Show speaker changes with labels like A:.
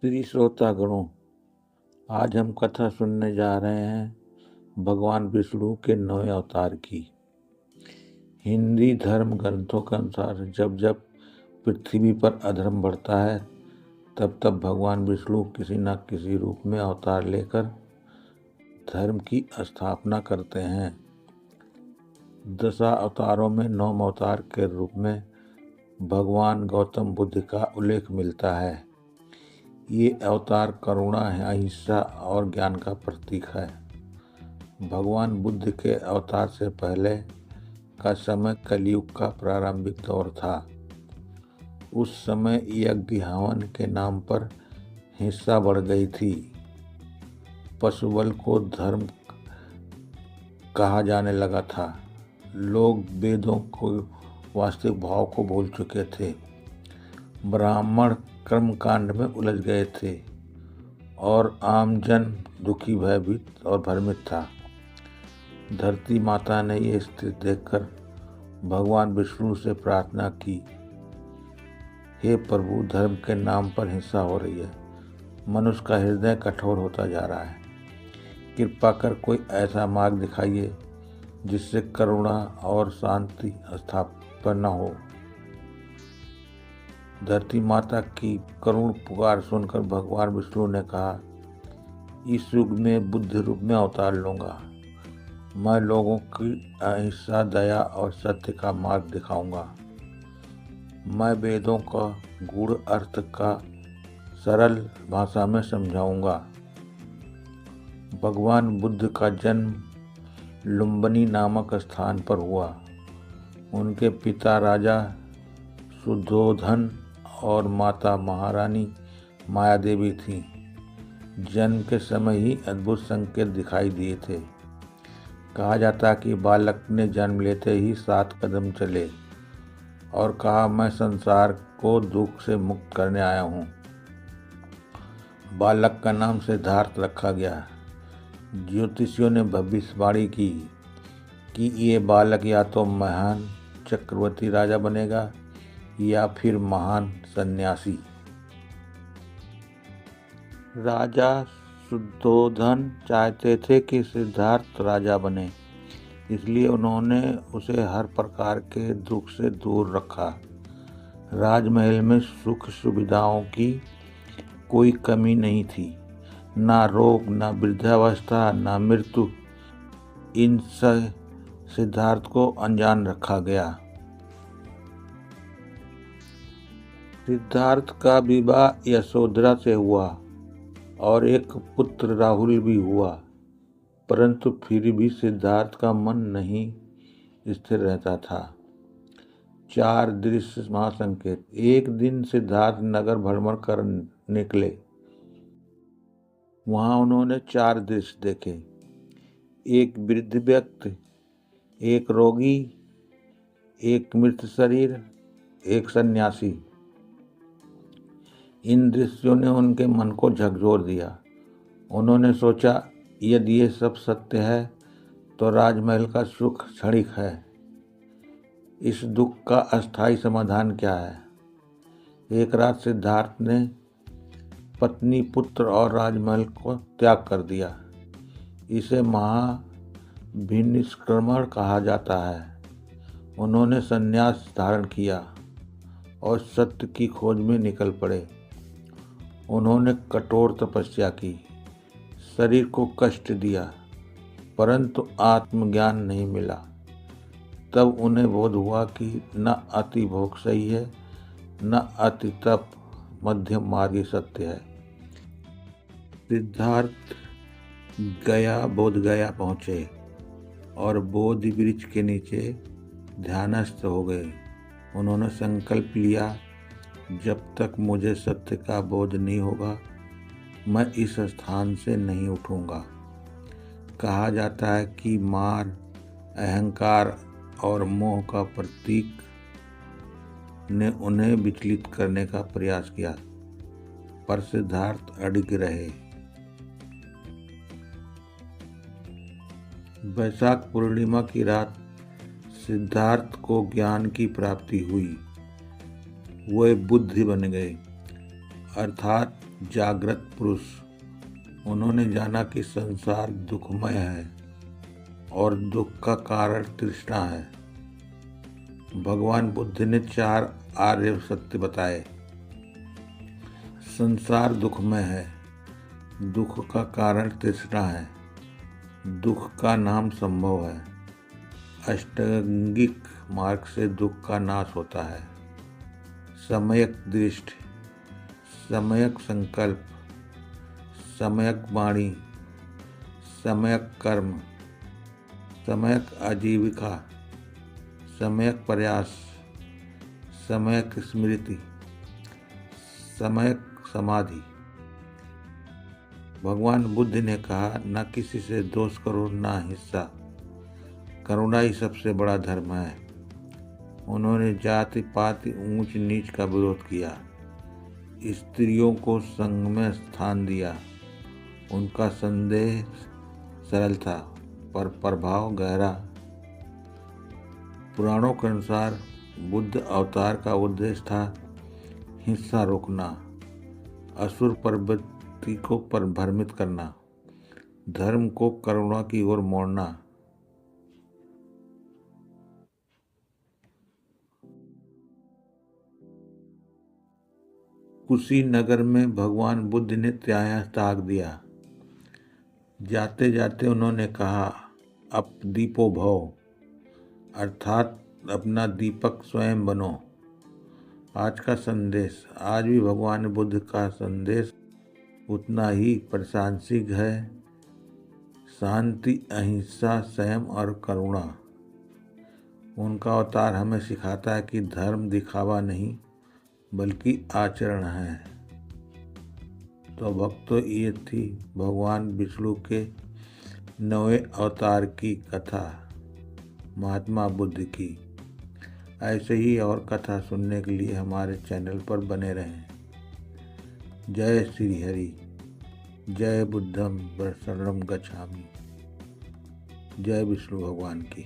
A: प्रिय श्रोतागणों, आज हम कथा सुनने जा रहे हैं भगवान विष्णु के 9वें अवतार की। हिंदी धर्म ग्रंथों के अनुसार जब जब पृथ्वी पर अधर्म बढ़ता है तब तब भगवान विष्णु किसी न किसी रूप में अवतार लेकर धर्म की स्थापना करते हैं। 10 अवतारों में 9 अवतार के रूप में भगवान गौतम बुद्ध का उल्लेख मिलता है। ये अवतार करुणा, अहिंसा और ज्ञान का प्रतीक है। भगवान बुद्ध के अवतार से पहले का समय कलयुग का प्रारंभिक दौर था। उस समय यज्ञ हवन के नाम पर हिंसा बढ़ गई थी। पशुबल को धर्म कहा जाने लगा था। लोग वेदों को वास्तविक भाव को भूल चुके थे। ब्राह्मण कर्मकांड में उलझ गए थे और आम जन दुखी, भयभीत और भ्रमित था। धरती माता ने ये स्थिति देखकर भगवान विष्णु से प्रार्थना की, हे प्रभु, धर्म के नाम पर हिंसा हो रही है। मनुष्य का हृदय कठोर होता जा रहा है। कृपा कर कोई ऐसा मार्ग दिखाइए जिससे करुणा और शांति स्थापना हो। धरती माता की करुण पुकार सुनकर भगवान विष्णु ने कहा, इस युग में बुद्ध रूप में अवतार लूंगा। मैं लोगों की अहिंसा, दया और सत्य का मार्ग दिखाऊंगा। मैं वेदों का गूढ़ अर्थ का सरल भाषा में समझाऊंगा। भगवान बुद्ध का जन्म लुम्बिनी नामक स्थान पर हुआ। उनके पिता राजा शुद्धोधन और माता महारानी माया देवी थी। जन्म के समय ही अद्भुत संकेत दिखाई दिए थे। कहा जाता कि बालक ने जन्म लेते ही 7 कदम चले और कहा, मैं संसार को दुख से मुक्त करने आया हूँ। बालक का नाम सिद्धार्थ रखा गया। ज्योतिषियों ने भविष्यवाणी की कि ये बालक या तो महान चक्रवर्ती राजा बनेगा या फिर महान सन्यासी। राजा शुद्धोधन चाहते थे कि सिद्धार्थ राजा बने, इसलिए उन्होंने उसे हर प्रकार के दुख से दूर रखा। राजमहल में सुख सुविधाओं की कोई कमी नहीं थी। ना रोग, ना वृद्धावस्था, ना मृत्यु, इनसे सिद्धार्थ को अनजान रखा गया। सिद्धार्थ का विवाह यशोधरा से हुआ और एक पुत्र राहुल भी हुआ, परंतु फिर भी सिद्धार्थ का मन नहीं स्थिर रहता था। 4 दृश्य महासंकेत। एक दिन सिद्धार्थ नगर भ्रमण कर निकले। वहां उन्होंने 4 दृश्य देखे। एक वृद्ध व्यक्ति, एक रोगी, एक मृत शरीर, एक सन्यासी। इन दृश्यों ने उनके मन को झकझोर दिया। उन्होंने सोचा, यदि ये सब सत्य है तो राजमहल का सुख क्षणिक है। इस दुख का अस्थायी समाधान क्या है? एक रात सिद्धार्थ ने पत्नी, पुत्र और राजमहल को त्याग कर दिया। इसे महाभिनिष्क्रमण कहा जाता है। उन्होंने संन्यास धारण किया और सत्य की खोज में निकल पड़े। उन्होंने कठोर तपस्या की, शरीर को कष्ट दिया, परंतु आत्मज्ञान नहीं मिला। तब उन्हें बोध हुआ कि न अति भोग सही है, न अति तप, मध्यम मार्ग ही सत्य है। सिद्धार्थ बोध गया पहुँचे और बोधि वृक्ष के नीचे ध्यानस्थ हो गए। उन्होंने संकल्प लिया, जब तक मुझे सत्य का बोध नहीं होगा, मैं इस स्थान से नहीं उठूंगा। कहा जाता है कि मार, अहंकार और मोह का प्रतीक ने उन्हें विचलित करने का प्रयास किया, पर सिद्धार्थ अडिग रहे। वैशाख पूर्णिमा की रात सिद्धार्थ को ज्ञान की प्राप्ति हुई। वे बुद्ध बन गए, अर्थात जागृत पुरुष। उन्होंने जाना कि संसार दुखमय है और दुख का कारण तृष्णा है। भगवान बुद्ध ने 4 आर्य सत्य बताए। संसार दुखमय है, दुख का कारण तृष्णा है, दुख का नाम संभव है, अष्टांगिक मार्ग से दुख का नाश होता है, सम्यक दृष्टि, सम्यक संकल्प, सम्यक वाणी, सम्यक कर्म, सम्यक आजीविका, सम्यक प्रयास, सम्यक स्मृति, सम्यक समाधि। भगवान बुद्ध ने कहा, न किसी से दोष करो, ना हिंसा, करुणा ही सबसे बड़ा धर्म है। उन्होंने जाति पाति ऊंच नीच का विरोध किया, स्त्रियों को संघ में स्थान दिया। उनका संदेश सरल था पर प्रभाव गहरा। पुराणों के अनुसार बुद्ध अवतार का उद्देश्य था हिंसा रोकना, असुर प्रवृत्ति को भ्रमित करना, धर्म को करुणा की ओर मोड़ना। कुशीनगर में भगवान बुद्ध ने त्याग दिया। जाते जाते उन्होंने कहा, अब दीपो भव, अर्थात अपना दीपक स्वयं बनो। आज का संदेश, आज भी भगवान बुद्ध का संदेश उतना ही प्रशंसिक है। शांति, अहिंसा, संयम और करुणा। उनका अवतार हमें सिखाता है कि धर्म दिखावा नहीं बल्कि आचरण है। तो भक्तों, ये थी भगवान विष्णु के 9वें अवतार की कथा, महात्मा बुद्ध की। ऐसे ही और कथा सुनने के लिए हमारे चैनल पर बने रहें। जय श्री हरि, जय बुद्धम शरणम गच्छामि, जय विष्णु भगवान की।